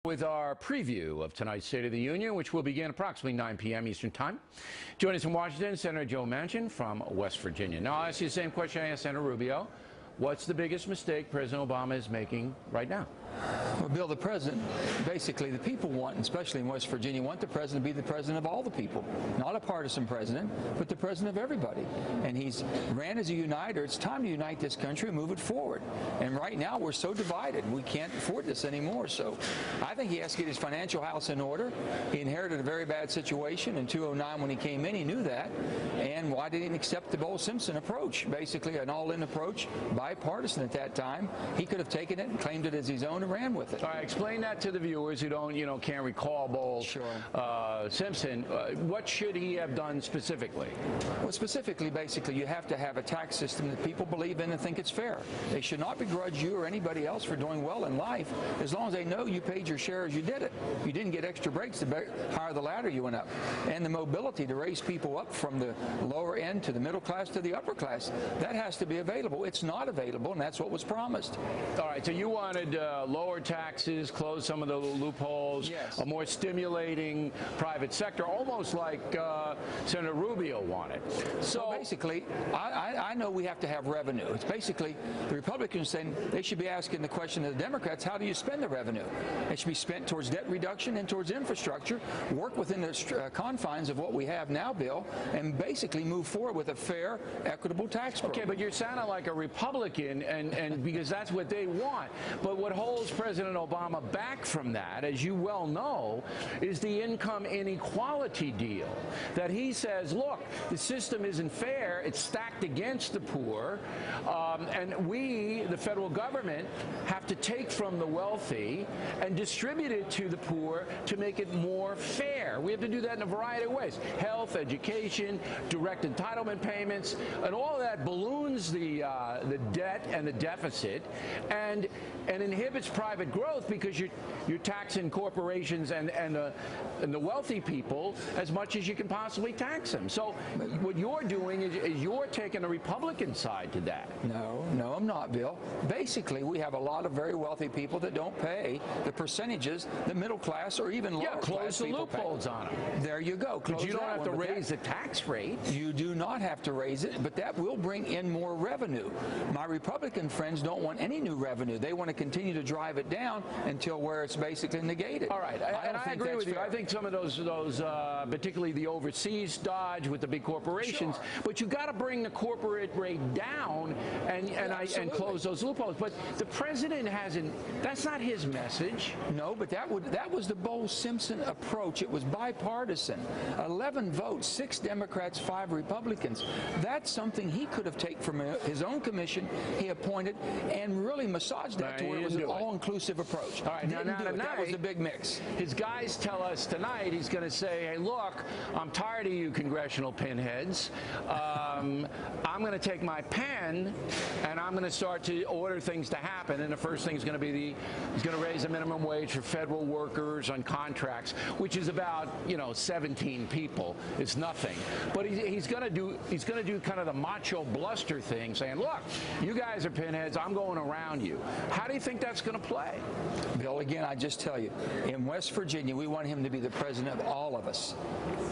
With our preview of tonight's State of the Union, which will begin approximately 9 p.m. Eastern Time. Joining us from Washington, Senator Joe Manchin from West Virginia. Now, I'll ask you the same question I asked Senator Rubio. What's the biggest mistake President Obama is making right now? Well, Bill, the president, basically the people want, especially in West Virginia, want the president to be the president of all the people. Not a partisan president, but the president of everybody. And he's ran as a uniter. It's time to unite this country and move it forward. And right now we're so divided. We can't afford this anymore. So I think he has to get his financial house in order. He inherited a very bad situation in 2009 when he came in. He knew that. And why didn't he accept the Bowles-Simpson approach? Basically an all-in approach, bipartisan at that time. He could have taken it and claimed it as his own and ran with it. All right, explain that to the viewers who don't, can't recall Bowles-Simpson. What should he have done specifically? Well, specifically, basically, you have to have a tax system that people believe in and think it's fair. They should not begrudge you or anybody else for doing well in life as long as they know you paid your share as you did it. You didn't get extra breaks the higher the ladder you went up. And the mobility to raise people up from the lower end to the middle class to the upper class, that has to be available. It's not available, and that's what was promised. All right, so you wanted lower taxes, close some of the loopholes, yes. A more stimulating private sector, almost like Senator Rubio wanted. So basically, I know we have to have revenue. It's basically the Republicans saying they should be asking the question to the Democrats, how do you spend the revenue? It should be spent towards debt reduction and towards infrastructure, work within the confines of what we have now, Bill, and basically move forward with a fair, equitable tax program. Okay, but you're sounding like a Republican, and because that's what they want. But what holds President Obama back from that, as you well know, is the income inequality deal. That he says, look, the system isn't fair, it's stacked against the poor, and we, the federal government, have to take from the wealthy and distribute it to the poor to make it more fair. We have to do that in a variety of ways. Health, education, direct entitlement payments, and all of that balloons the debt and the deficit and inhibits private growth because you're taxing corporations and the wealthy people as much as you can possibly tax them. So what you're doing is you're taking the Republican side to that. No, I'm not, Bill. Basically, we have a lot of very wealthy people that don't pay the percentages the middle class or even lower class close the people loopholes pay. on them. There you go. But you don't have to raise the tax rate. You do not have to raise it, but that will bring in more revenue. My Republican friends don't want any new revenue. They want to continue to drive it down until where it's basically negated. All right, I agree with you. I think some of those particularly the overseas dodge with the big corporations, sure. But you got to bring the corporate rate down and close those loopholes. But the president hasn't. That's not his message. No, but that was the Bowles-Simpson approach. It was bipartisan. 11 votes, 6 Democrats, 5 Republicans. That's something he could have taken from his own commission he appointed and really massaged that to where it was an all-inclusive approach. All right, now tonight, that was the big mix. His guys tell us tonight he's going to say, hey, look, I'm tired of you congressional pinheads. I'm going to take my pen and I'm going to start to order things to happen. And the first thing is going to be he's going to raise the minimum wage for federal workers on contracts, which is about 17 people. It's nothing. But he's going to do kind of the macho bluster thing, saying, look, you guys are pinheads. I'm going around you. How do you think that's going to play? Bill, again, I just tell you, in West Virginia, we want him to be the president of all of us,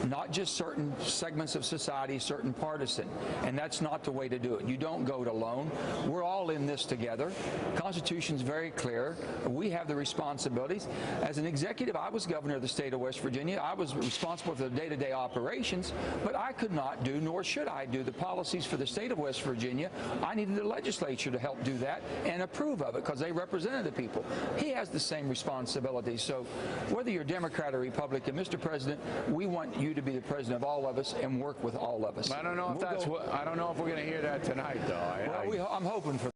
not just certain segments of society, certain partisan. And that's not the way to do it. You don't go it alone. We're all in this together. The Constitution's very clear. We have the responsibilities. As an executive, I was governor of the state of West Virginia. I was responsible for the day-to-day operations, but I could not do, nor should I do, the policies for the state of West Virginia. I needed the legislature to help do that and approve of it because they represented the people. He has the same responsibility. So whether you're Democrat or Republican, Mr. President, we want you to be the president of all of us and work with all of us. I don't know if we're going to hear that tonight, though. I'm hoping for